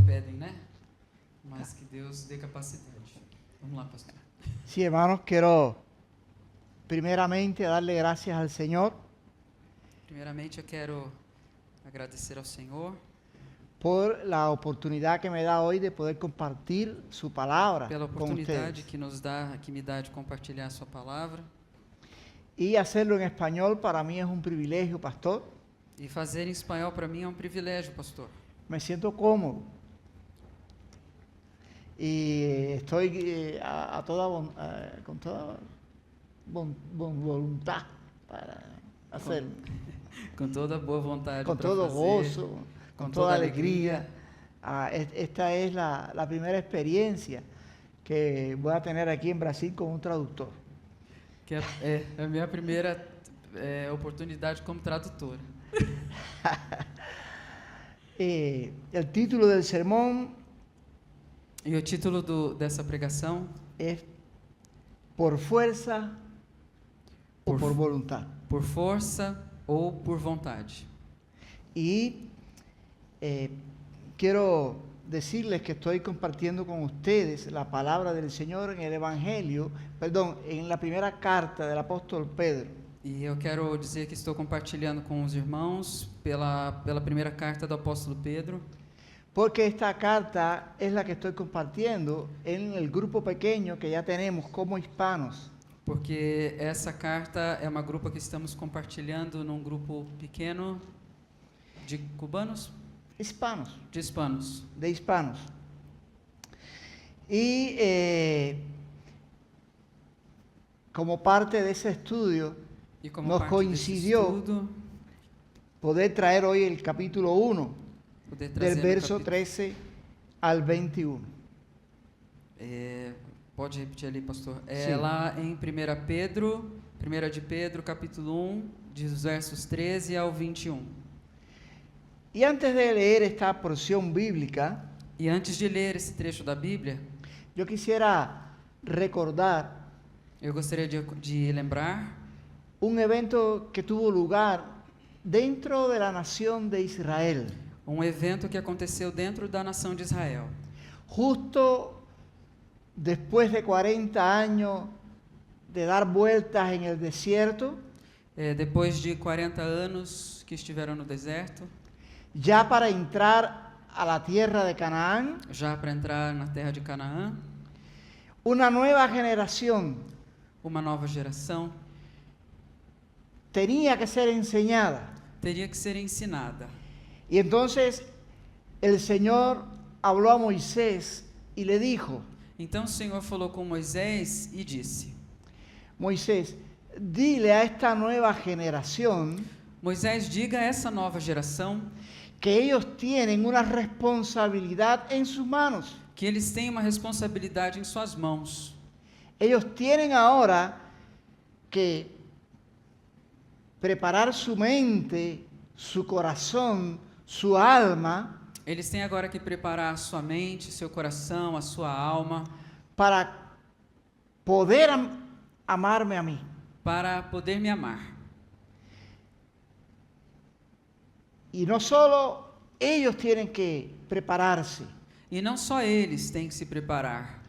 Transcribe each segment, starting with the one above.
pedem, né? Mas que Deus dê capacidade. Vamos lá, pastor. Sí, hermanos, quiero primeramente darle gracias al Señor Primeiramente, eu quero agradecer ao Senhor por la oportunidad que me da hoy de poder compartir su palabra pela con oportunidade ustedes. que me dá de compartilhar a sua palavra. Y hacerlo en español para mí es un privilegio, pastor. E fazer em espanhol para mim é um privilégio, pastor. Me siento cómodo. Y estoy con toda voluntad para hacerlo. Com toda boa vontade Con para todo fazer, gozo, com con toda toda alegría. Esta es la primera experiencia que voy a tener aquí en Brasil con un traductor. Que é a minha primeira oportunidade como tradutora. El título del sermón E o título dessa pregação es Por fuerza o por voluntad. Por força ou por vontade. Y quiero decirles que estoy compartiendo con ustedes la palabra del Señor en el Evangelio, en la primera carta del apóstol Pedro. E eu quero dizer que estou compartilhando com os irmãos pela primeira carta do apóstolo Pedro, Porque esta carta es la que estoy compartiendo en el grupo pequeño que ya tenemos como hispanos. porque essa carta é uma grupo que estamos compartilhando num grupo pequeno de cubanos, Hispanos, de hispanos. de hispanos. Y como parte de ese estudio, E como nos parte coincidió desse estudo, poder traer hoy el capítulo 1, poder del trazer no verso capítulo- 13 al 21. Pode repetir ali, pastor. Sim. Lá em 1 Pedro, 1 de Pedro, capítulo 1, dos versos 13 ao 21. Y antes de leer esta porción bíblica, E antes de ler esse trecho da Bíblia, yo quisiera recordar eu gostaria de lembrar un evento que tuvo lugar dentro de la nación de Israel, evento que aconteceu dentro da nação de Israel. justo después de 40 años de dar vueltas en el desierto, Depois de 40 anos que estiveram no deserto, ya para entrar a la tierra de Canaán, já para entrar na terra de Canaã, una nueva generación uma nova geração tenía que ser enseñada. teria que ser ensinada. Y entonces el Señor habló a Moisés y le dijo: Então o Senhor falou com Moisés e disse: Moisés, dile a esta nueva generación Moisés, diga a essa nova geração que ellos tienen una responsabilidad en sus manos. que eles têm uma responsabilidade em suas mãos. Ellos tienen ahora que preparar su mente, su corazón, su alma Eles têm agora que preparar a sua mente, seu coração, a sua alma, para poder amarme a mí. para poder me amar. Y no solo ellos tienen que prepararse, E não só eles têm que se preparar,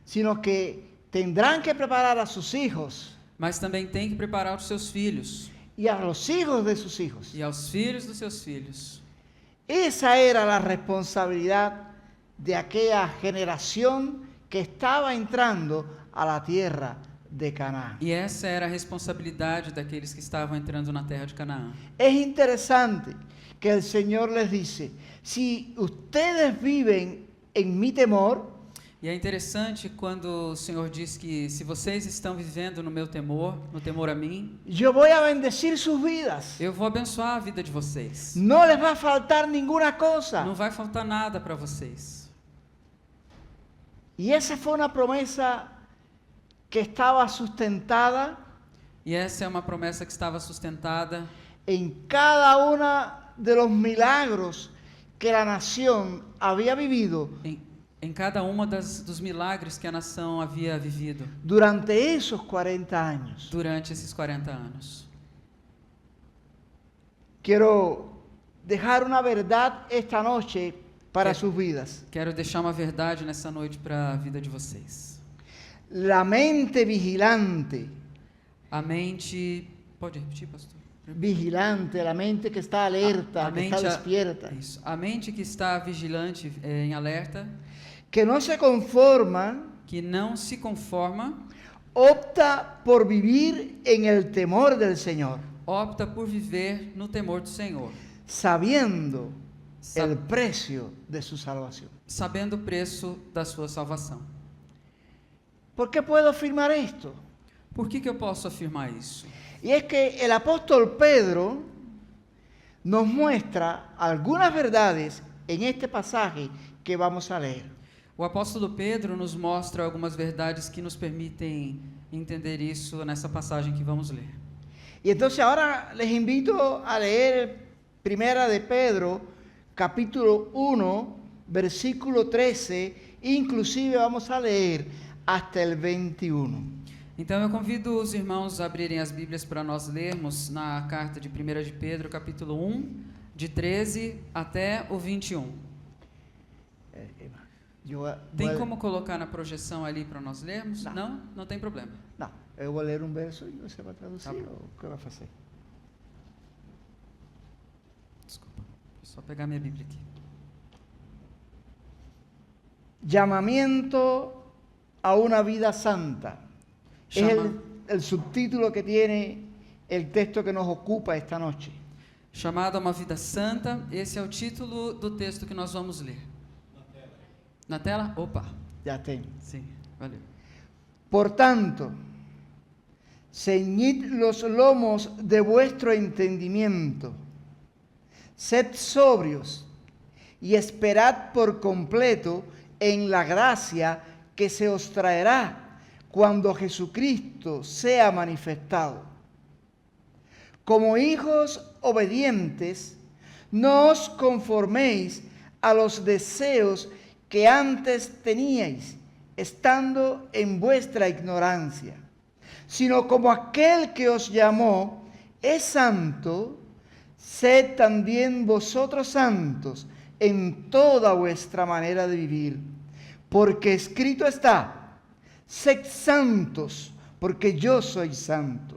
sino que tendrán que preparar a sus hijos mas também têm que preparar os seus filhos y a los hijos de sus hijos. e aos filhos dos seus filhos. Esa era la responsabilidad de aquella generación que estaba entrando a la tierra de Canaán. E essa era a responsabilidade daqueles que estavam entrando na terra de Canaã. Es interesante que el Señor les dice: si ustedes viven en mi temor, E é interessante quando o Senhor diz que se vocês estão vivendo no meu temor, no temor a mim, yo voy a bendecir sus vidas. eu vou abençoar a vida de vocês. No les va a faltar ninguna cosa. Não vai faltar nada para vocês. Y esa fue una promesa que estaba sustentada E essa é uma promessa que estava sustentada en cada uno de los milagros que la nación había vivido em cada uma dos milagres que a nação havia vivido durante esos 40 años. durante esses 40 anos. Quiero dejar una verdad esta noche para sus vidas. Quero deixar uma verdade nessa noite para a vida de vocês. La mente vigilante, A mente... Pode repetir, pastor? vigilante, la mente que está alerta, que está despierta, Isso. A mente que está vigilante, em alerta, que no se conforma, que não se conforma, opta por vivir en el temor del Señor, opta por viver no temor do Senhor, sabiendo Sa- el precio de su salvación. sabendo o preço da sua salvação. ¿Por qué puedo afirmar esto? Por que eu posso afirmar isso? Y es que el apóstol Pedro nos muestra algunas verdades en este pasaje que vamos a leer. O apóstolo Pedro nos mostra algumas verdades que nos permitem entender isso nessa passagem que vamos ler. Y entonces ahora les invito a leer Primera de Pedro, capítulo 1, versículo 13, inclusive vamos a leer hasta el 21. Então eu convido os irmãos a abrirem as Bíblias para nós lermos na carta de 1 de Pedro, capítulo 1, de 13 até o 21. Tem como colocar na projeção ali para nós lermos? Não. Não? Não tem problema. Não, eu vou ler um verso e você vai traduzir Tá bom. ou o que vai fazer? Desculpa, vou só pegar minha Bíblia aqui. Llamamiento a una vida santa. Es el subtítulo que tiene el texto que nos ocupa esta noche. Chamado a uma vida santa, esse é o título do texto que nós vamos ler. Na tela? Opa, Ya tengo. sim, valeu. Por tanto, ceñid los lomos de vuestro entendimiento, sed sobrios y esperad por completo en la gracia que se os traerá cuando Jesucristo sea manifestado. Como hijos obedientes, no os conforméis a los deseos que antes teníais, estando en vuestra ignorancia, sino como aquel que os llamó es santo, sed también vosotros santos en toda vuestra manera de vivir, porque escrito está: sed santos, porque yo soy santo.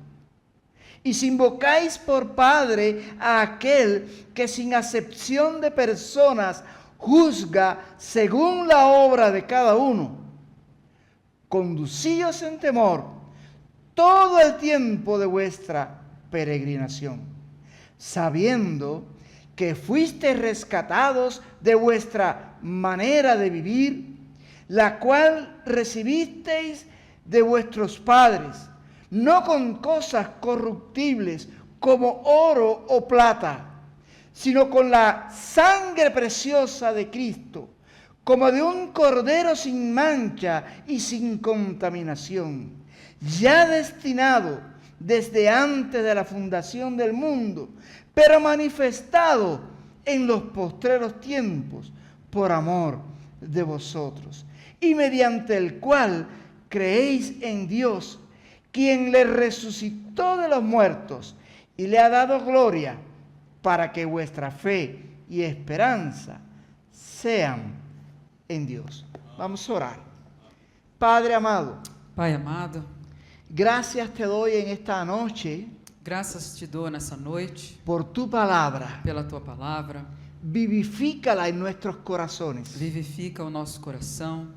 Y si invocáis por Padre a aquel que sin acepción de personas juzga según la obra de cada uno, conducíos en temor todo el tiempo de vuestra peregrinación, sabiendo que fuisteis rescatados de vuestra manera de vivir, la cual recibisteis de vuestros padres, no con cosas corruptibles como oro o plata, sino con la sangre preciosa de Cristo, como de un cordero sin mancha y sin contaminación, ya destinado desde antes de la fundación del mundo, pero manifestado en los postreros tiempos por amor de vosotros, y mediante el cual creéis en Dios, quien le resucitó de los muertos y le ha dado gloria, para que vuestra fe y esperanza sean en Dios. Vamos a orar. Padre amado, Pai amado, gracias te doy en esta noche graças te dou nessa noite por tu palabra. pela tua palavra. Vivifícala en nuestros corazones. Vivifica o nosso coração,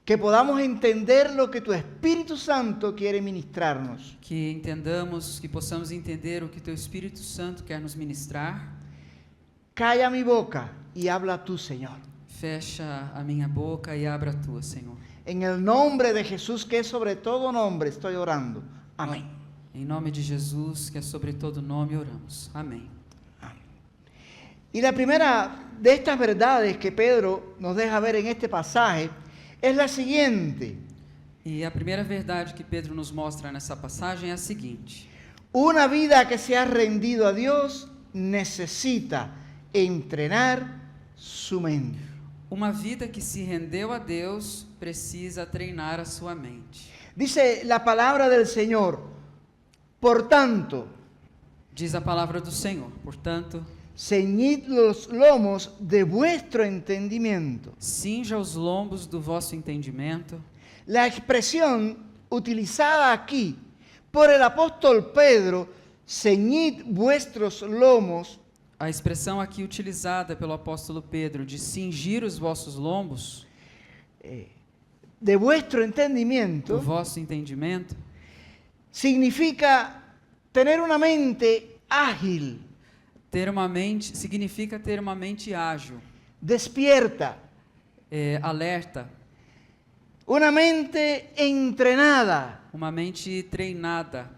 Que podamos entender lo que tu Espíritu Santo quiere ministrarnos. que entendamos, que possamos entender o que teu Espírito Santo quer nos ministrar. Calla mi boca y habla tú, Señor. Fecha a minha boca e abra a tua, Senhor. En el nombre de Jesús, que es sobre todo nombre, estoy orando. Amén. Em nome de Jesus, que é sobre todo nome, oramos. Amém. Y la primera de estas verdades que Pedro nos deja ver en este pasaje es la siguiente. E a primeira verdade que Pedro nos mostra nessa passagem é a seguinte: Una vida que se ha rendido a Dios necesita entrenar su mente. uma vida que se rendeu a Deus precisa treinar a sua mente. Dice la palabra del Señor, por tanto, Diz a palavra do Senhor. Portanto, ceñid los lomos de vuestro entendimiento. Cinja os lombos do vosso entendimento. La expresión utilizada aquí por el apóstol Pedro, ceñid vuestros lomos, A expressão aqui utilizada pelo apóstolo Pedro de cingir os vossos lombos, de vuestro do entendimiento, vosso entendimento, significa tener una mente ágil, significa ter uma mente ágil, despierta, alerta, una mente entrenada uma mente treinada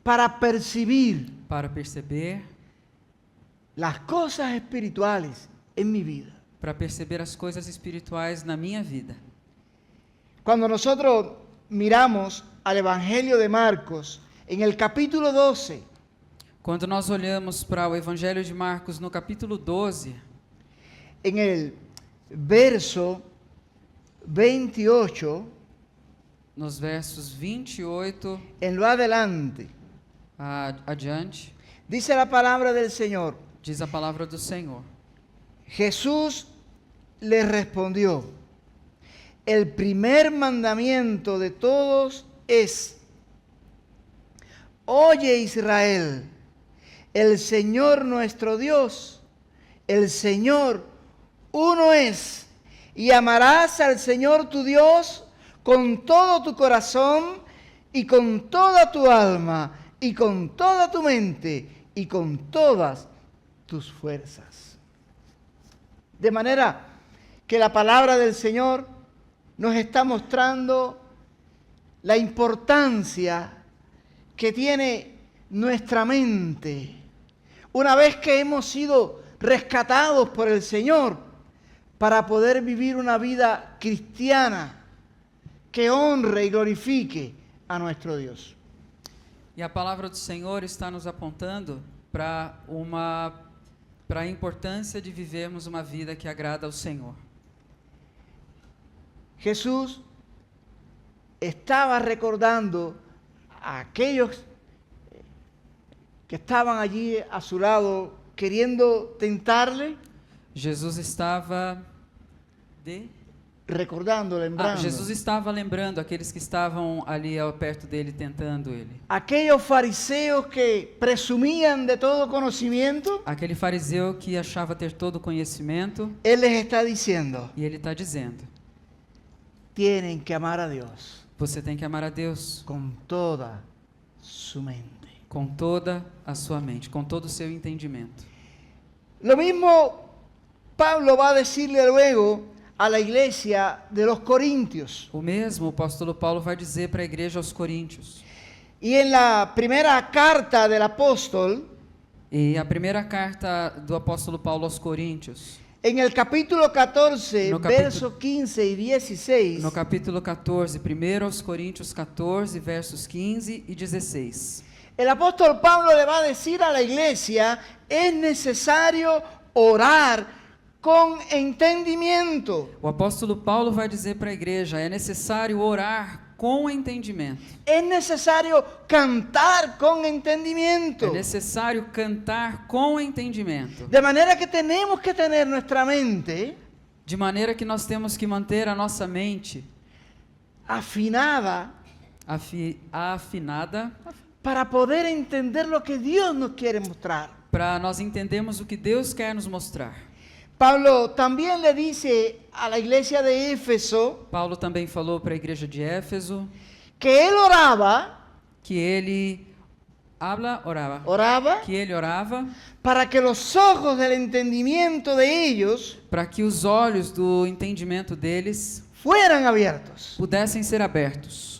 para percibir para perceber, las cosas espirituales en mi vida. para perceber as coisas espirituais na minha vida. Cuando nosotros miramos al Evangelio de Marcos, en el capítulo 12, Quando nós olhamos para o Evangelho de Marcos no capítulo 12, en el verso 28, nos versos 28 en lo adelante, adiante, dice la palabra del Señor: diz a palavra do Senhor. Jesús le respondió: el primer mandamiento de todos es: oye Israel, el Señor nuestro Dios, el Señor uno es, y amarás al Señor tu Dios con todo tu corazón y con toda tu alma y con toda tu mente y con todas tus fuerzas. De manera que la palabra del Señor nos está mostrando la importancia que tiene nuestra mente una vez que hemos sido rescatados por el Señor para poder vivir una vida cristiana que honre y glorifique a nuestro Dios. E a palavra do Senhor está nos apontando para a importância de vivermos uma vida que agrada ao Senhor. Jesús estaba recordando a aquellos que estaban allí a su lado queriendo tentarle, Jesus estava lembrando. Jesus estava lembrando aqueles que estavam ali perto dele tentando ele. Aquellos fariseos que presumían de todo conocimiento, Aquele fariseu que achava ter todo o conhecimento, Él les está diciendo: e ele está dizendo: tienen que amar a Dios você tem que amar a Deus con toda su mente. com toda a sua mente, com todo o seu entendimento. Lo mismo Pablo va a decirle luego a la iglesia de los Corintios. O mesmo o apóstolo Paulo vai dizer para a igreja aos Coríntios. Y en la primera carta del apóstol, E a primeira carta do apóstolo Paulo aos Coríntios, en el capítulo 14, No capítulo- versos 15 y 16, no capítulo 14, 1 aos Coríntios 14, versos 15 e 16. el apóstol Pablo le va a decir a la iglesia: es necesario orar con entendimiento. O apóstolo Paulo vai dizer para a igreja: é necessário orar com entendimento. Es necesario cantar con entendimiento. É necessário cantar com entendimento. De manera que tenemos que tener nuestra mente De maneira que nós temos que manter a nossa mente afinada afinada para poder entender lo que Dios nos quiere mostrar. para nós entendermos o que Deus quer nos mostrar. Pablo también le dice a la iglesia de Éfeso Paulo também falou para a igreja de Éfeso que él oraba que ele oraba que ele orava para que los ojos del entendimiento de ellos para que os olhos do entendimento deles fueran abiertos. pudessem ser abertos.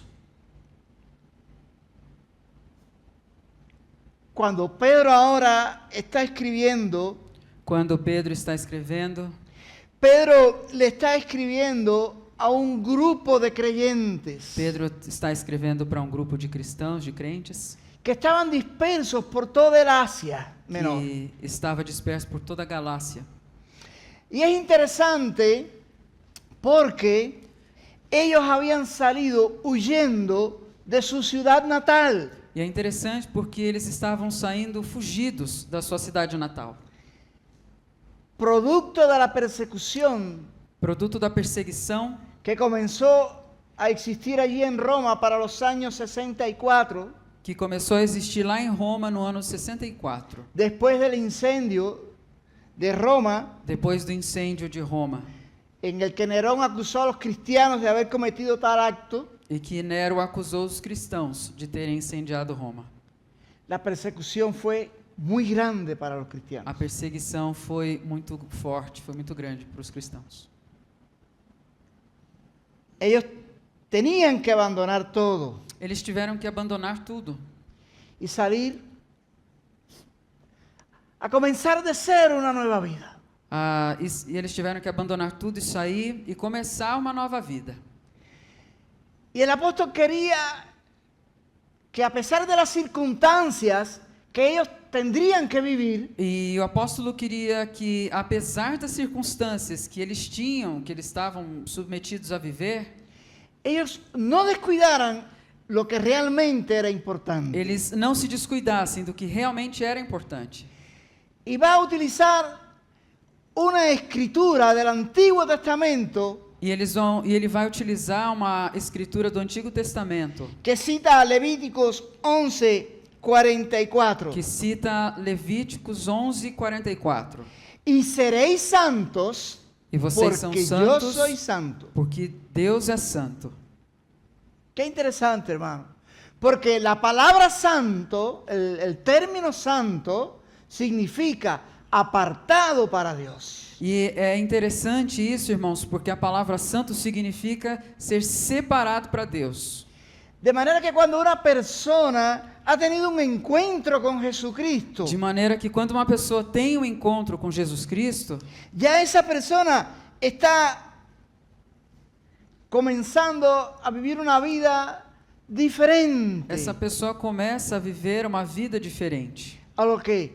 Cuando Pedro ahora está escribiendo, Quando Pedro está escrevendo, Pedro le está escribiendo a un grupo de creyentes Pedro está escrevendo para um grupo de cristãos, de crentes, que estaban dispersos por toda el Asia Menor. que estava disperso por toda a Galácia. Y es interesante porque ellos habían salido huyendo de su ciudad natal. E é interessante porque eles estavam saindo fugidos da sua cidade natal. producto de la persecución produto da perseguição que comenzó a existir allí en Roma para los años 64, que começou a existir lá em Roma no ano 64, después del incendio de Roma, depois do incêndio de Roma, en el que Nerón acusó a los cristianos de haber cometido tal acto. e que Nero acusou os cristãos de terem incendiado Roma. La persecución fue muy grande para los A cristianos. perseguição foi muito forte, foi muito grande para os cristãos. Ellos tenían que abandonar todo Eles tiveram que abandonar tudo y salir a comenzar de cero una nueva vida. e eles tiveram que abandonar tudo e sair e começar uma nova vida. Y el apóstol quería que a pesar de las circunstancias que ellos tendrían que vivir, E o apóstolo queria que, apesar das circunstâncias que eles tinham, que eles estavam submetidos a viver, ellos no descuidaran lo que realmente era importante. eles não se descuidassem do que realmente era importante. Y va a utilizar una escritura del Antiguo Testamento E ele vai utilizar uma escritura do Antigo Testamento que cita a Levíticos 11:44. que cita Levíticos 11:44. Y seréis santos E vocês são porque yo santos soy santo. porque Deus é santo. Qué interesante, hermano. Porque la palabra santo, el término santo, significa apartado para Dios. E é interessante isso, irmãos, porque a palavra santo significa ser separado para Deus. De manera que cuando una persona ha tenido un encuentro con Jesucristo, De maneira que quando uma pessoa tem um encontro com Jesus Cristo, ya esa persona está comenzando a vivir una vida diferente essa pessoa começa a viver uma vida diferente. a lo que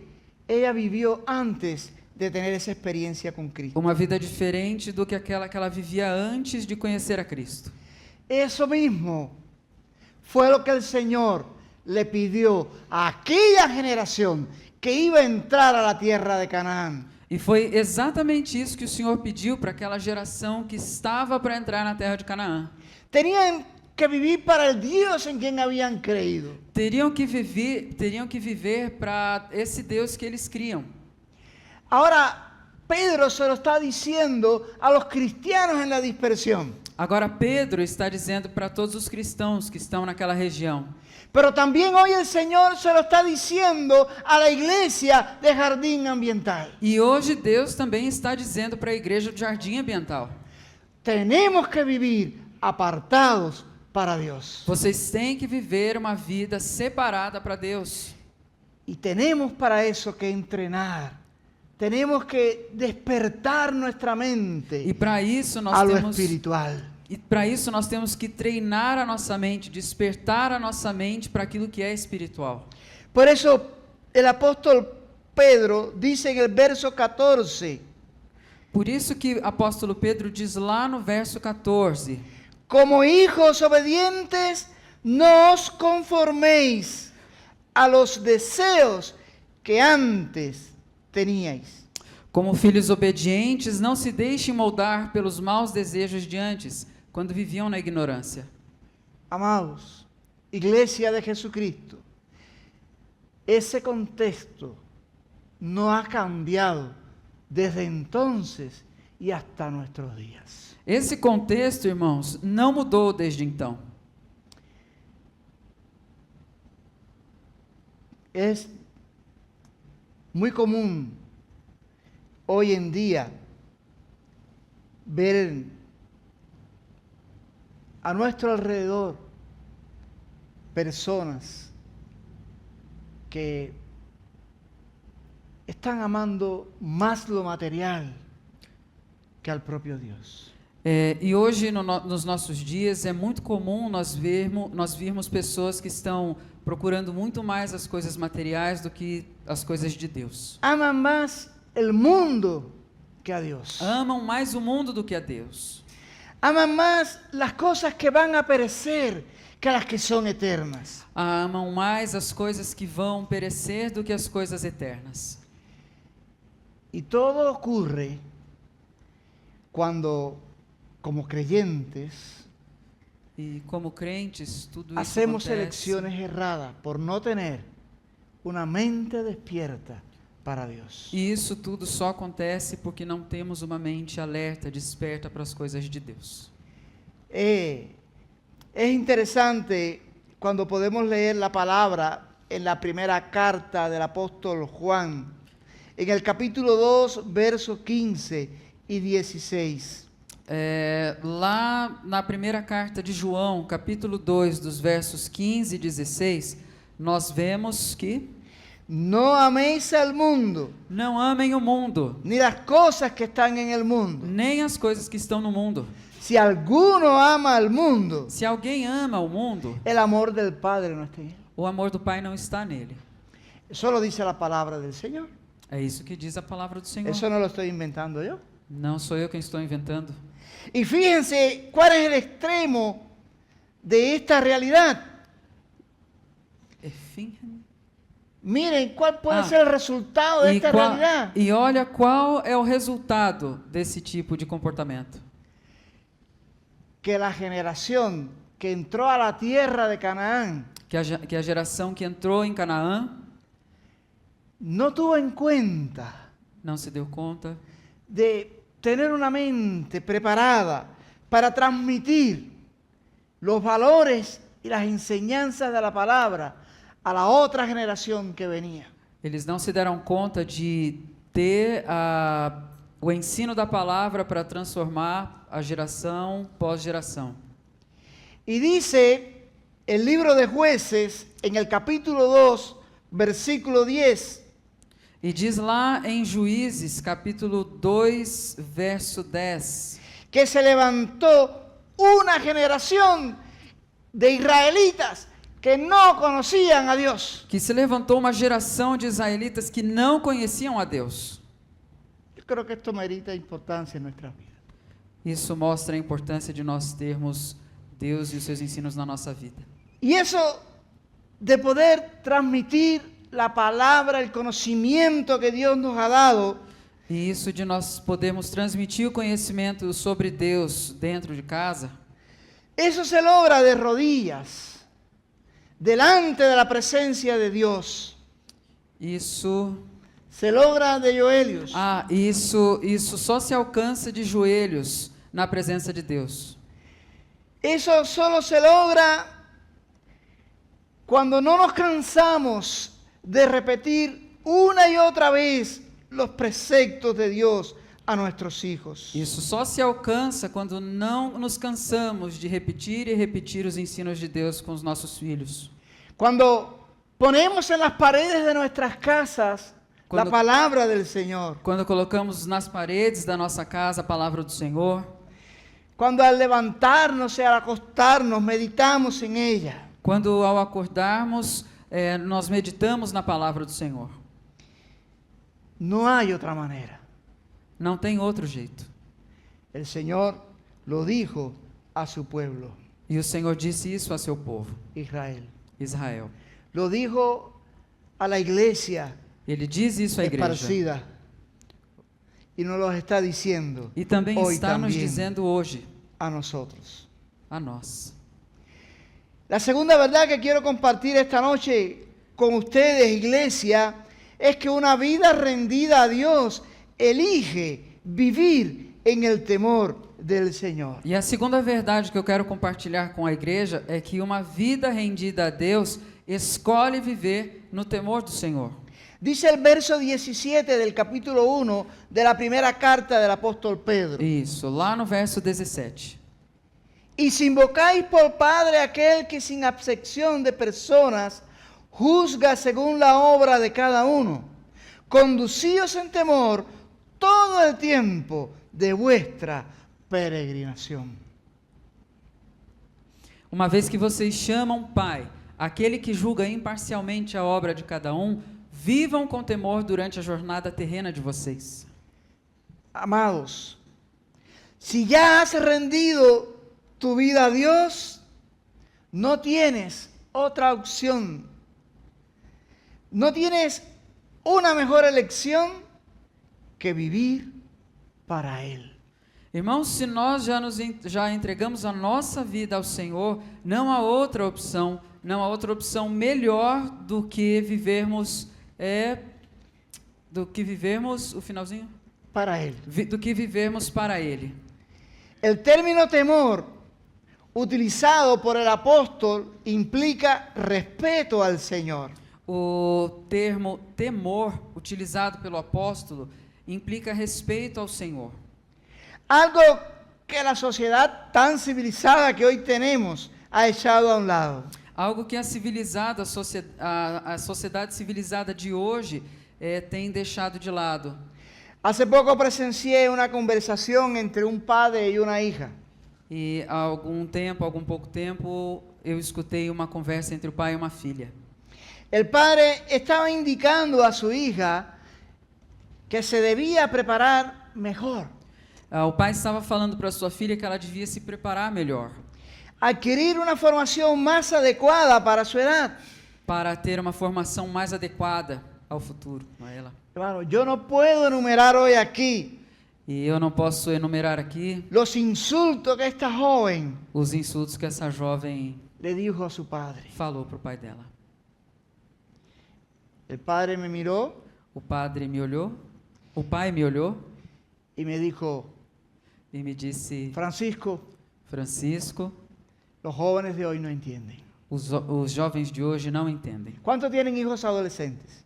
ella vivió antes de tener esa experiencia con Cristo. Uma vida diferente do que aquela que ela vivia antes de conhecer a Cristo. Eso mismo fue lo que el Señor le pidió a aquella generación que iba a entrar a la tierra de Canaán. E foi exatamente isso que o Senhor pediu para aquela geração que estava para entrar na terra de Canaã. Tenían que vivir para el Dios en quien habían creído. Teriam que viver para esse Deus que eles criam. Ahora, Pedro se lo está diciendo a los cristianos en la dispersión, Agora Pedro está dizendo para todos os cristãos que estão naquela região. pero también hoy el Señor se lo está diciendo a la iglesia de Jardín Ambiental. E hoje Deus também está dizendo para a igreja do Jardim Ambiental: Tenemos que vivir apartados para Dios. vocês têm que viver uma vida separada para Deus. Y tenemos para eso que entrenar. Tenemos que despertar nuestra mente E para isso a nós lo temos espiritual. E para isso nós temos que treinar a nossa mente, despertar a nossa mente para aquilo que é espiritual. Por eso el apóstol Pedro dice en el verso 14, Por isso que o apóstolo Pedro diz lá no verso 14: como hijos obedientes, no os conforméis a los deseos que antes teníais. como filhos obedientes, não se deixem moldar pelos maus desejos de antes, quando viviam na ignorância. Amados, Iglesia de Jesucristo, ese contexto no ha cambiado desde entonces y hasta nuestros días. Esse contexto, irmãos, não mudou desde então. Es muy común hoy en día ver a nuestro alrededor personas que están amando más lo material que al propio Dios. E hoje, nos nossos dias, é muito comum nós virmos pessoas que estão procurando muito mais as coisas materiais do que as coisas de Deus. Aman más el mundo que a Dios. Amam mais o mundo do que a Deus. Aman más las cosas que van a perecer que las que son eternas. Amam mais as coisas que vão perecer do que as coisas eternas. Y todo ocurre cuando, como creyentes, E como crentes, tudo isso hacemos acontece. elecciones erradas por no tener una mente despierta para Dios. E isso tudo só acontece porque não temos uma mente alerta, desperta para as coisas de Deus. Es interesante cuando podemos leer la palabra en la primera carta del apóstol Juan, en el capítulo 2, versos 15 y 16. Lá na primeira carta de João, capítulo 2, dos versos 15 e 16, nós vemos que No améis al mundo, não amem o mundo, ni las cosas que están en el mundo. nem as coisas que estão no mundo. Si alguno ama al mundo, Se alguém ama o mundo, el amor del Padre no está en él. o amor do Pai não está nele. Eso lo dice la palabra del Señor. É isso que diz a palavra do Senhor. Eso no lo estoy inventando yo. Não sou eu quem estou inventando. Y fíjense cuál es el extremo de esta realidad. Miren cuál puede ser el resultado de esta realidad. E olha qual é o resultado desse tipo de comportamento. Que la generación que entró a la tierra de Canaán Que a geração que entrou em Canaã no tuvo en cuenta não se deu conta de tener una mente preparada para transmitir los valores y las enseñanzas de la palabra a la otra generación que venía. Eles não se deram conta de ter o ensino da palavra para transformar a geração pós-geração. Y dice el libro de Jueces, en el capítulo 2, versículo 10, E diz lá em Juízes, capítulo 2, verso 10, que se levantó una generación de israelitas que no conocían a Dios. que se levantou uma geração de israelitas que não conheciam a Deus. Yo creo que esto merita importancia en nuestra vida. Isso mostra a importância de nós termos Deus e os seus ensinos na nossa vida. Y eso de poder transmitir la palabra, el conocimiento que Dios nos ha dado, E isso de nós podermos transmitir o conhecimento sobre Deus dentro de casa, eso se logra de rodillas, delante de la presencia de Dios. isso Se logra de joelhos. isso só se alcança de joelhos na presença de Deus. Eso solo se logra cuando no nos cansamos de repetir una y otra vez los preceptos de Dios a nuestros hijos. Isso só se alcança quando não nos cansamos de repetir e repetir os ensinos de Deus com os nossos filhos. Cuando ponemos en las paredes de nuestras casas la palabra del Señor. Quando colocamos nas paredes da nossa casa a palavra do Senhor. Cuando al levantarnos y al acostarnos meditamos en ella. Quando ao acordarmos, nós meditamos na palavra do Senhor. No hay otra manera. Não tem outro jeito. El Señor lo dijo a su pueblo, E o Senhor disse isso a seu povo, Israel. Israel. Lo dijo a la iglesia Ele diz isso à igreja. esparcida. Y nos lo está diciendo E também hoy está nos también dizendo hoje a nosotros. a nós. La segunda verdad que quiero compartir esta noche con ustedes, iglesia, es que una vida rendida a Dios elige vivir en el temor del Señor. E a segunda verdade que eu quero compartilhar com a igreja é que uma vida rendida a Deus escolhe viver no temor do Senhor. Dice el verso 17 del capítulo 1 de la primera carta del apóstol Pedro. Isso, lá no verso 17. Y si invocáis por Padre aquel que sin acepción de personas juzga según la obra de cada uno, conducíos en temor todo el tiempo de vuestra peregrinación. Uma vez que vocês chamam Pai, aquele que julga imparcialmente a obra de cada um, vivam com temor durante a jornada terrena de vocês. Amados, si ya has rendido tu vida a Dios, no tienes otra opción. No tienes una mejor elección que vivir para Él. Irmãos, se nós já entregamos a nossa vida ao Senhor, não há outra opção, não há outra opção melhor do que vivermos o finalzinho? Para Él. Do que vivermos para Ele. El término temor utilizado por el apóstol implica respeto al Señor. O termo temor utilizado pelo apóstolo implica respeito ao Senhor. Algo que la sociedad tan civilizada que hoy tenemos ha echado a un lado. Algo que a sociedade civilizada de hoje tem deixado de lado. Hace poco presencié una conversación entre un padre y una hija. E há algum pouco tempo, eu escutei uma conversa entre o pai e uma filha. El padre estaba indicando a su hija que se debía preparar mejor. O pai estava falando para sua filha que ela devia se preparar melhor. Adquirir una formación más adecuada para su edad. Para ter uma formação mais adequada ao futuro, a ela. Hermano, yo no puedo enumerar hoy aquí E eu não posso enumerar aqui los insultos que esta joven os insultos que essa jovem le dijo a su padre. falou para o pai dela. El padre me miró O pai me olhou y me dijo, e me disse: Francisco, Francisco, los jóvenes de hoy no entienden. os jovens de hoje não entendem. ¿Cuántos tienen hijos adolescentes?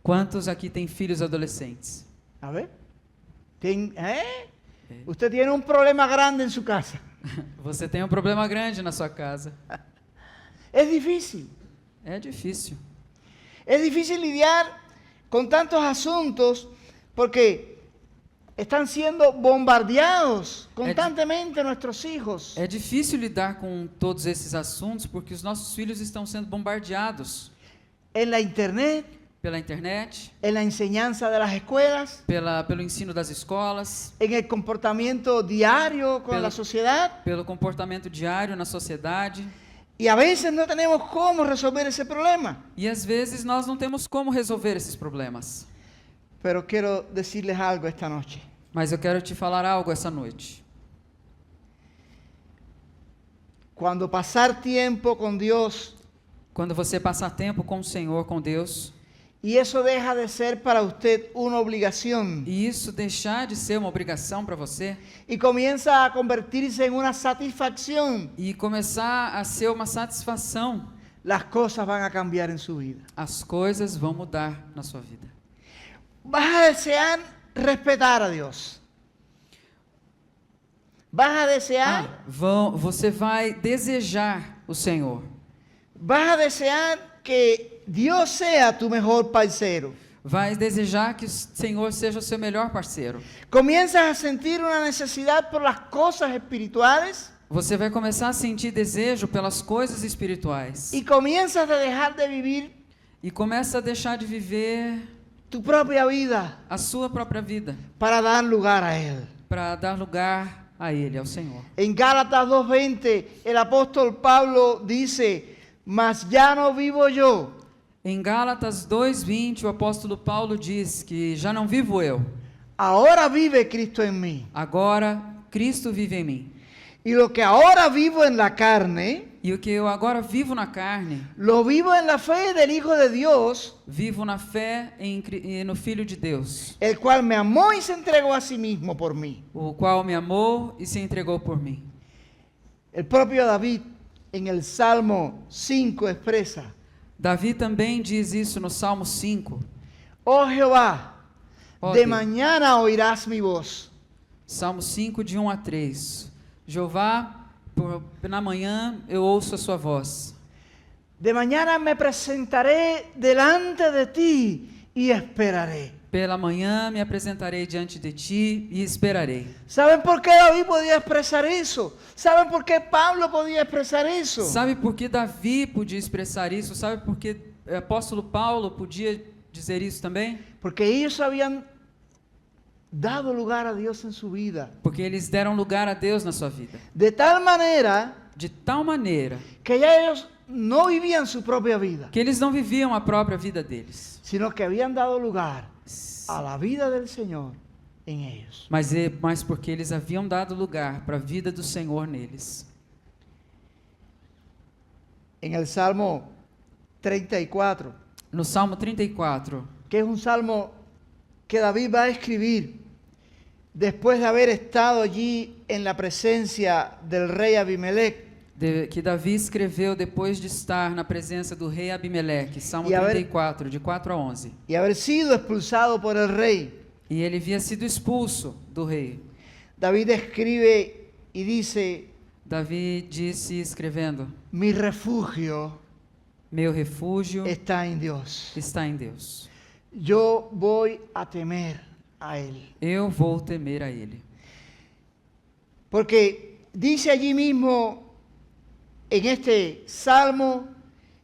Quantos aqui têm filhos adolescentes? A ver. Usted tiene un problema grande en su casa. Você tem um problema grande na sua casa. Es difícil. É difícil. Es difícil lidiar con tantos asuntos porque están siendo bombardeados constantemente nuestros hijos. É difícil lidar com todos esses assuntos porque os nossos filhos estão sendo bombardeados En la internet, pela internet, en la enseñanza de las escuelas, pelo ensino das escolas, en el comportamiento diario con la sociedad. pelo comportamento diário na sociedade. Y a veces no tenemos cómo resolver ese problema. E às vezes nós não temos como resolver esses problemas. Pero quiero decirles algo esta noche. Mas eu quero te falar algo essa noite. Cuando pasar tiempo con Dios Quando você passar tempo com o Senhor, com Deus, y eso deja de ser para usted una obligación e isso deixar de ser uma obrigação para você y comienza a convertirse en una satisfacción, e começar a ser uma satisfação, las cosas van a cambiar en su vida. as coisas vão mudar na sua vida. Vas a desear respetar a Dios. Vas a desear, Você vai desejar o Senhor. vas a desear que Dios sea tu mejor parceiro. Vai desejar que o Senhor seja o seu melhor parceiro. Comienzas a sentir una necesidad por las cosas espirituales Você vai começar a sentir desejo pelas coisas espirituais. y comienzas a dejar de vivir E começa a deixar de viver tu propia vida a sua própria vida para dar lugar a Él. para dar lugar a Ele, ao Senhor. En Gálatas 2:20 el apóstol Pablo dice, mas ya no vivo yo, Em Gálatas 2:20, o apóstolo Paulo diz que já não vivo eu, ahora vive Cristo en mí. agora Cristo vive em mim. Y lo que ahora vivo en la carne, E o que eu agora vivo na carne, lo vivo en la fe del Hijo de Dios, vivo na fé no Filho de Deus, el cual me amó y se entregó a sí mismo por mí. o qual me amou e se entregou por mim. El propio David en el Salmo 5 expresa, Davi também diz isso no Salmo 5. oh Jehová, Ó de Deus. mañana oirás mi voz. Salmo 5, de 1 a 3. Jeová, na manhã eu ouço a sua voz. De mañana me presentaré delante de ti y esperaré. Pela manhã me apresentarei diante de ti e esperarei. ¿Saben por qué David podía expresar eso? ¿Saben por qué Pablo podía expresar eso? Sabe por que Davi podia expressar isso? Sabe por que o apóstolo Paulo podia dizer isso também? Porque ellos habían dado lugar a Dios en su vida. Porque eles deram lugar a Deus na sua vida. De tal manera De tal maneira que ya ellos no vivían su propia vida, que eles não viviam a própria vida deles, sino que habían dado lugar a la vida del Señor en ellos. mas porque eles haviam dado lugar para a vida do Senhor neles. En el Salmo 34, No Salmo 34, que es un salmo que David va a escribir después de haber estado allí en la presencia del rey Abimelech que Davi escreveu depois de estar na presença do rei Abimeleque, Salmo E haver- 34, de 4 a 11. y haber sido expulsado por el rey. E ele havia sido expulso do rei. David escribe y dice, Davi disse escrevendo: mi refugio Meu refúgio está en Dios. está em Deus. Yo voy a temer a Él. Eu vou temer a ele. Porque dice allí mismo en este salmo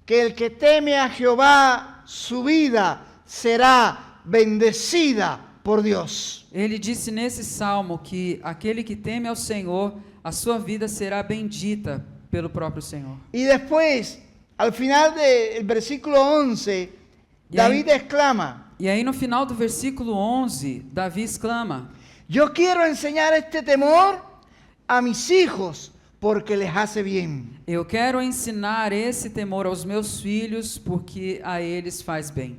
que el que teme a Jehová, su vida será bendecida por Dios. Ele disse nesse salmo que aquele que teme ao Senhor, a sua vida será bendita pelo próprio Senhor. Y después, al final del versículo 11, Y ahí- David exclama, E aí no final do versículo 11, Davi exclama: yo quiero enseñar este temor a mis hijos porque les hace bien. Eu quero ensinar esse temor aos meus filhos, porque a eles faz bem.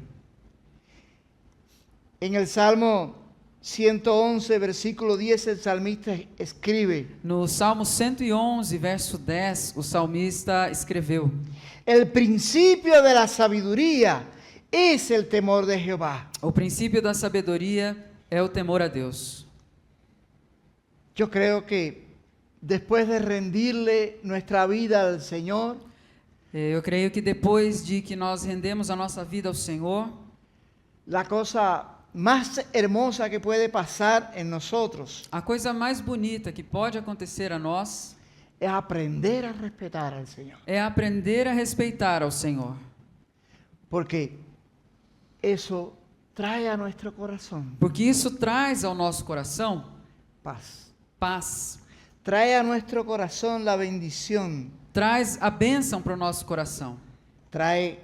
En el Salmo 111, versículo 10, el salmista escribe, No Salmo 111, verso 10, o salmista escreveu: el principio de la sabiduría es el temor de Jehová. O princípio da sabedoria é o temor a Deus. Yo creo que después de rendirle nuestra vida al Señor, Eu creio que depois de que nós rendemos a nossa vida ao Senhor, la cosa más hermosa que puede pasar en nosotros a coisa mais bonita que pode acontecer a nós es aprender a respetar al Señor. é aprender a respeitar ao Senhor. Porque eso trae a nuestro corazón Porque isso traz ao nosso coração paz. paz, Trae a nuestro corazón la bendición. traz a bênção para o nosso coração. Trae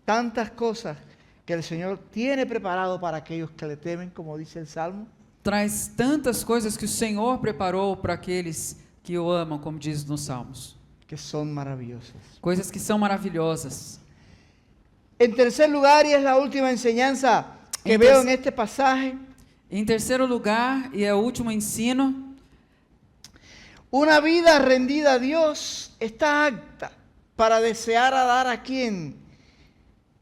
tantas cosas que el Señor tiene preparado para aquellos que le temen, como dice el Salmo. Traz tantas coisas que o Senhor preparou para aqueles que o amam, como diz nos Salmos. Que son maravillosas. Coisas que são maravilhosas. En tercer lugar, y es la última enseñanza que En veo ter- en este pasaje, Em terceiro lugar, e é o último ensino, una vida rendida a Dios está apta para desear a dar a quien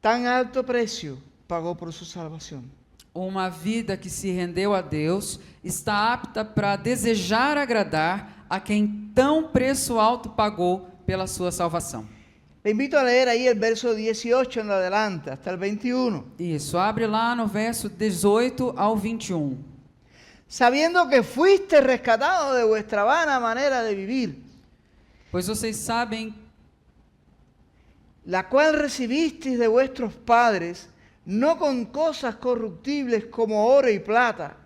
tan alto precio pagó por su salvación. uma vida que se rendeu a Deus está apta para desejar agradar a quem tão preço alto pagou pela sua salvação. Le invito a leer ahí el verso 18 en adelante, hasta el 21. Isso, abre lá no verso 18 ao 21. Sabiendo que fuiste rescatado de vuestra vana manera de vivir, Pois vocês sabem la cual recibisteis de vuestros padres, no con cosas corruptibles como oro y plata,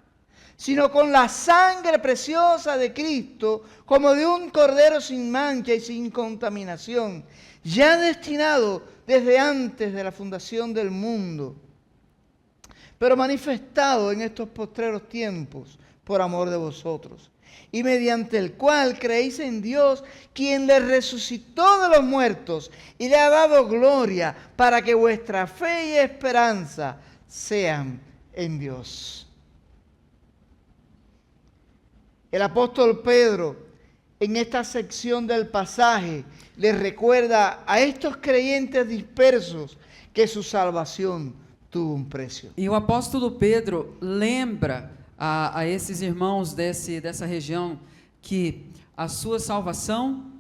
sino con la sangre preciosa de Cristo, como de un cordero sin mancha y sin contaminación, ya destinado desde antes de la fundación del mundo, pero manifestado en estos postreros tiempos por amor de vosotros, y mediante el cual creéis en Dios, quien le resucitó de los muertos y le ha dado gloria, para que vuestra fe y esperanza sean en Dios. El apóstol Pedro, en esta sección del pasaje, les recuerda a estos creyentes dispersos que su salvación tuvo un precio. E o apóstolo Pedro lembra a esses irmãos dessa região que a sua salvação,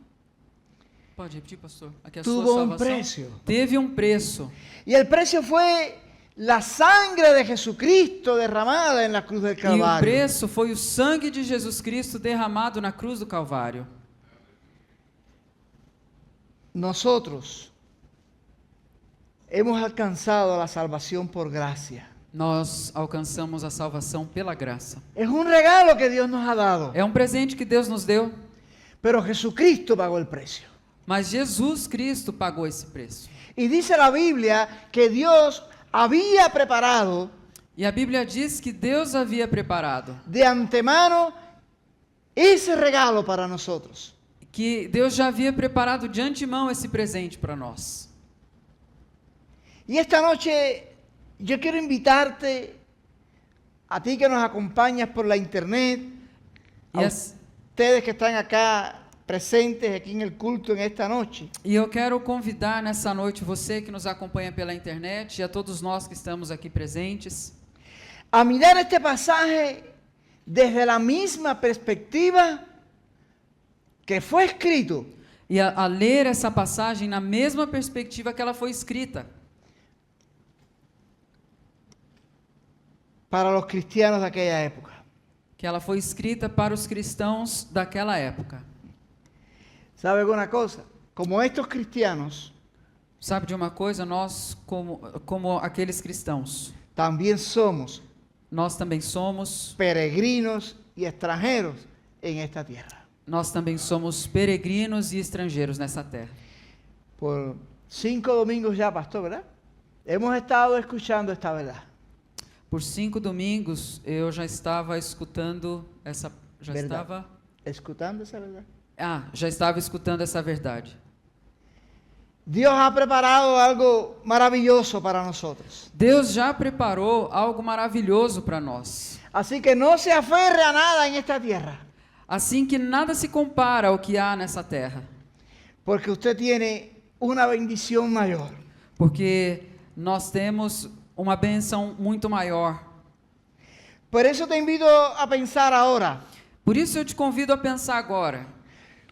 pode repetir, pastor? Aqui a Tuvo sua un salvação precio. teve um preço. Y el precio fue la sangre de Jesucristo derramada en la cruz del E o Calvario. preço foi o sangue de Jesus Cristo derramado na cruz do Calvário. Nosotros hemos alcanzado la salvación por gracia. Nós alcançamos a salvação pela graça. Es un regalo que Dios nos ha dado, É um presente que Deus nos deu, pero Jesucristo pagó el precio. mas Jesus Cristo pagou esse preço. Y dice la Biblia que Dios había preparado E a Bíblia diz que Deus havia preparado, de antemano ese regalo para nosotros. que Deus já havia preparado de antemão esse presente para nós. Y esta noche yo quiero invitarte, a ti que nos acompañas por la internet, E, a as- ustedes que están acá presentes aquí en el culto en esta noche, e eu quero convidar nessa noite você que nos acompanha pela internet e a todos nós que estamos aqui presentes, a mirar este pasaje desde la misma perspectiva que fue escrito e a ler essa passagem na mesma perspectiva que ela foi escrita, para los cristianos de aquella época. que ela foi escrita para os cristãos daquela época. ¿Sabe alguna cosa? Como estos cristianos, Sabe de uma coisa? Nós, como aqueles cristãos, también somos nós também somos peregrinos y extranjeros en esta tierra. Nós também somos peregrinos e estrangeiros nessa terra. Por 5 domingos ya, pastor, ¿verdad? Hemos estado escuchando esta verdad. Por 5 domingos eu já estava escutando essa, Verdade. Escuchando esa verdad. já estava escutando essa verdade. Dios ha preparado algo maravilloso para nosotros. Deus já preparou algo maravilhoso para nós. Así que no se aferre a nada en esta tierra, Assim que nada se compara ao que há nessa terra, porque usted tiene una bendición mayor. porque nós temos uma bênção muito maior. Por eso te invito a pensar ahora, Por isso eu te convido a pensar agora.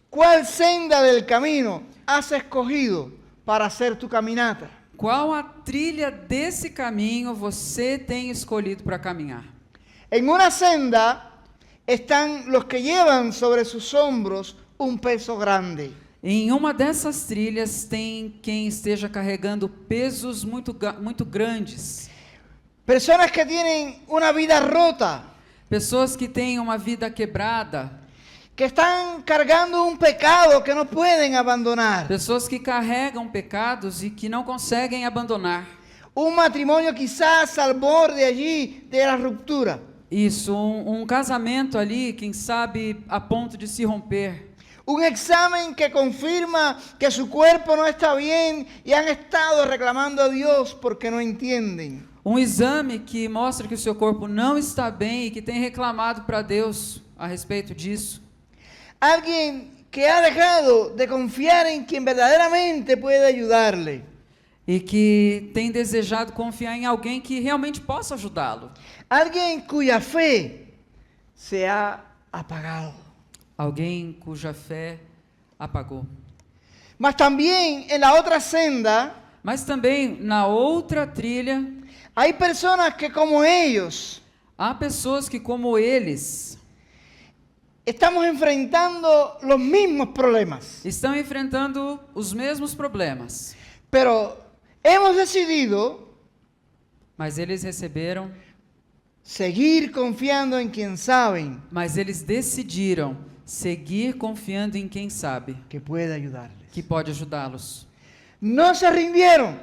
¿cuál senda del camino has escogido para hacer tu caminata? Qual a trilha desse caminho você tem escolhido para caminhar? En una senda están los que llevan sobre sus hombros un peso grande. Em uma dessas trilhas tem quem esteja carregando pesos muito grandes. Personas que tienen una vida rota, Pessoas que têm uma vida quebrada. que están cargando un pecado que no pueden abandonar. Pessoas que carregam pecados e que não conseguem abandonar. Un matrimonio quizás al borde allí de la ruptura. Isso, um casamento ali, quem sabe, a ponto de se romper. Un examen que confirma que su cuerpo no está bien y han estado reclamando a Dios porque no entienden. Um exame que mostra que o seu corpo não está bem e que tem reclamado para Deus a respeito disso. Alguien que ha dejado de confiar en quien verdaderamente puede ayudarle. E que tem desejado confiar em alguém que realmente possa ajudá-lo. Alguien cuya fe se ha apagado. Alguém cuja fé apagou. Mas también en la otra senda Mas também na outra trilha, hay personas que como ellos há pessoas que, como eles, estamos enfrentando los mismos problemas. estão enfrentando os mesmos problemas. Pero hemos decidido Mas eles receberam, seguir confiando en quien saben mas eles decidiram seguir confiando em quem sabe, que puede ayudarles. que pode ajudá-los. No se rindieron.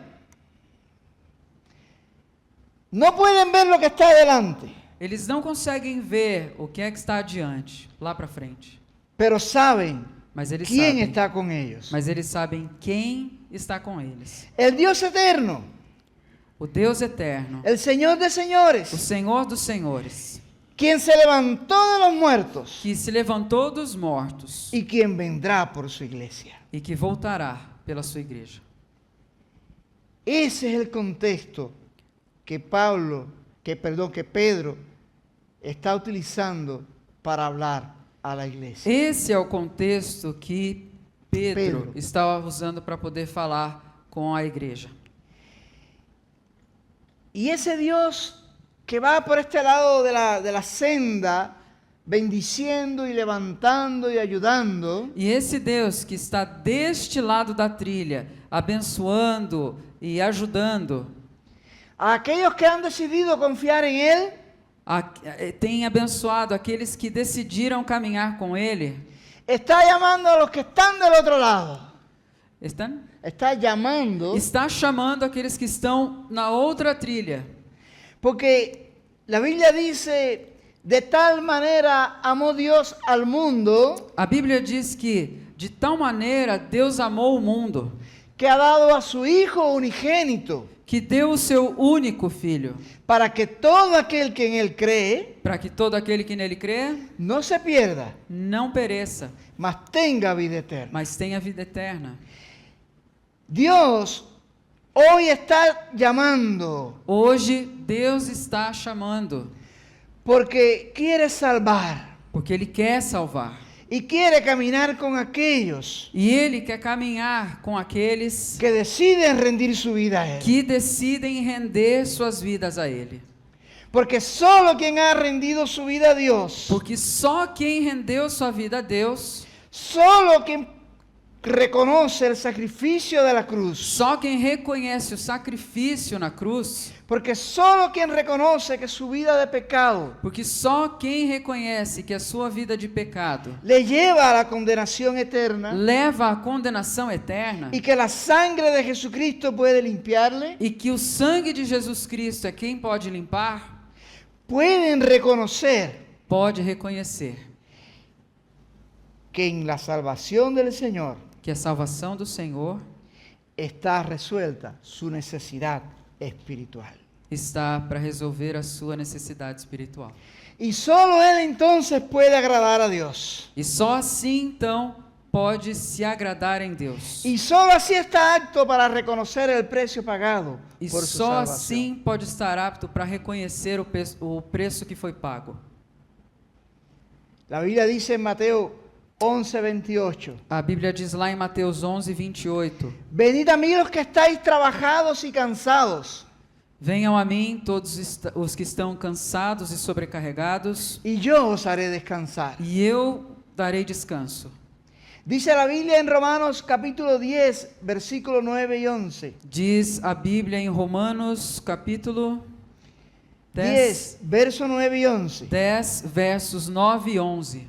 No pueden ver lo que está adelante, Eles não conseguem ver o que é que está adiante, lá para frente. pero saben Mas eles quién sabem. está con ellos. Mas eles sabem quem está com eles. El Dios eterno, O Deus eterno, el Señor de o señores, Senhor dos senhores, quien se levantó de los muertos que se levantou dos mortos y quien vendrá por su iglesia. e que voltará pela sua igreja. Ese es el contexto que Pedro está utilizando para hablar a la iglesia. Esse é o contexto que Pedro Pedro. estava usando para poder falar com a igreja. Y ese Dios que va por este lado de la senda, bendiciendo y levantando y ayudando, E esse Deus que está deste lado da trilha, abençoando e ajudando, a aquellos que han decidido confiar en Él, tem abençoado aqueles que decidiram caminhar com Ele. está llamando a los que están del otro lado. Estão? Está llamando Está chamando aqueles que estão na outra trilha. porque La Biblia dice, de tal manera amó Dios al mundo A Bíblia diz que de tal maneira Deus amou o mundo, que ha dado a su Hijo unigénito, que deu o seu único filho, para que todo aquel que en él cree para que todo aquele que nele crê no se pierda, não pereça, mas tenga vida eterna. mas tenha vida eterna. Dios hoy está llamando Hoje Deus está chamando, porque quiere salvar porque Ele quer salvar. y quiere caminar con aquellos E Ele quer caminhar com aqueles que deciden rendir su vida a Él. que decidem render suas vidas a Ele. Porque solo quien ha rendido su vida a Dios, Porque só quem rendeu sua vida a Deus, solo quien reconoce el sacrificio de la cruz, só quem reconhece o sacrifício na cruz, porque solo quien reconoce que su vida de pecado porque só quem reconhece que a sua vida de pecado le lleva a la condenación eterna leva à condenação eterna y que la sangre de Jesucristo puede limpiarle, e que o sangue de Jesus Cristo é quem pode limpar, pueden reconocer pode reconhecer que en la salvación del Señor que a salvação do Senhor está resuelta su necesidad espiritual. está para resolver a sua necessidade espiritual. Y solo Él entonces puede agradar a Dios. E só assim, então, pode se agradar em Deus. Y solo así está apto para reconocer el precio pagado E por su só salvación. assim pode estar apto para reconhecer o preço que foi pago. La Biblia dice en Mateo 11:28. A Bíblia diz lá em Mateus 11:28: Venid a mí los que estáis trabajados y cansados, Venham a mim todos os que estão cansados e sobrecarregados, y yo os haré descansar. e eu darei descanso. Dice la Biblia en Romanos capítulo 10, versículos 9 y 11. Diz a Bíblia em Romanos capítulo 10, verso 9 y 11. 10, versos 9 e 11.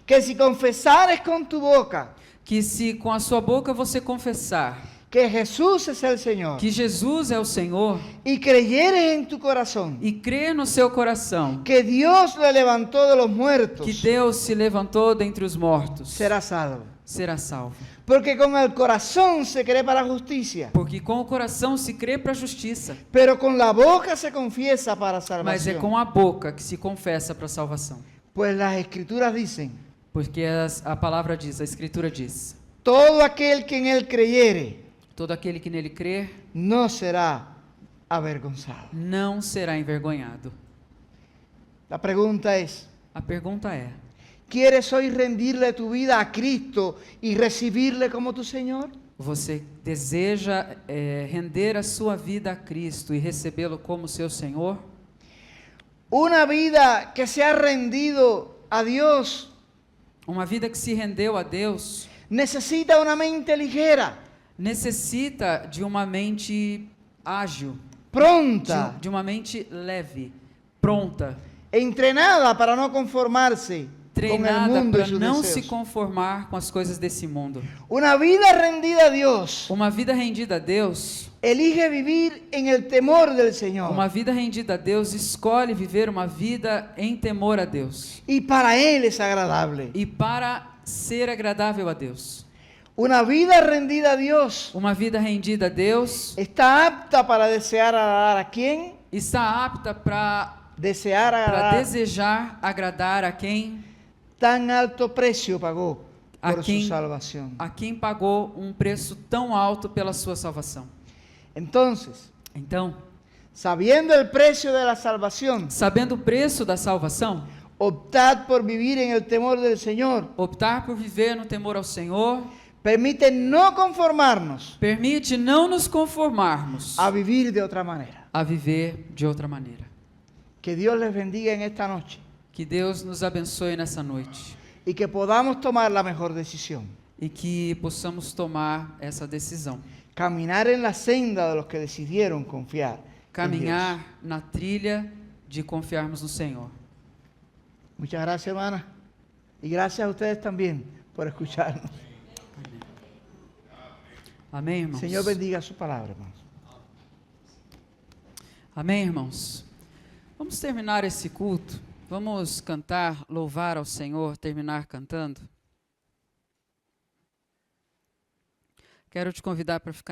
Que si confesares con tu boca Que se com a sua boca você confessar que Jesús es el Señor que Jesus é o Senhor y creyeres en tu corazón e crer no seu coração que Dios le levantó de los que muertos, Deus se levantou dentre os mortos, serás salvo. será salvo. Porque con el corazón se cree para justicia, Porque com o coração se crê para a justiça, pero con la boca se confiesa para mas é salvación. com a boca que se confessa para a salvação. Pues las escrituras dicen, Porque a palavra diz, a Escritura diz: todo aquel que en él creyere todo aquele que nele crer no será avergonzado. não será envergonhado. La pregunta es, A pergunta é: ¿quieres hoy rendirle tu vida a Cristo y recibirle como tu Señor? você deseja render a sua vida a Cristo e recebê-lo como seu Senhor? Una vida que se ha rendido a Dios Uma vida que se rendeu a Deus necesita una mente ligera, necessita de uma mente ágil, pronta, de uma mente leve, pronta, entrenada para no conformarse con el treinada mundo y para sus não se deseos. conformar com as coisas desse mundo. Una vida rendida a Dios Uma vida rendida a Deus, elige vivir en el temor del Señor uma vida rendida a Deus escolhe viver uma vida em temor a Deus y para Él es agradable. e para ser agradável a Deus. Una vida rendida a Dios Uma vida rendida a Deus está apta para desear agradar a quien está apta para desear agradar. desejar agradar a quem Tan alto precio pagó A por quien- su salvación. a quem pagou um preço tão alto pela sua salvação. Entonces, Então, sabiendo el precio de la salvación, sabendo o preço da salvação, optad por vivir en el temor del Señor. optar por viver no temor ao Senhor Permite no conformarnos permite não nos conformarmos a vivir de otra manera. a viver de outra maneira. Que Dios les bendiga en esta noche Que Deus nos abençoe nessa noite y que podamos tomar la mejor decisión. e que possamos tomar essa decisão. Caminar en la senda de los que decidieron confiar. en Caminhar Dios. na trilha de confiarmos no Senhor. Muchas gracias, hermana. Y gracias a ustedes también por escucharnos. Amém, irmãos? Señor bendiga su palabra, hermanos. Amém, irmãos? Vamos terminar esse culto. Vamos cantar, louvar ao Senhor, terminar cantando. Quero te convidar para ficar em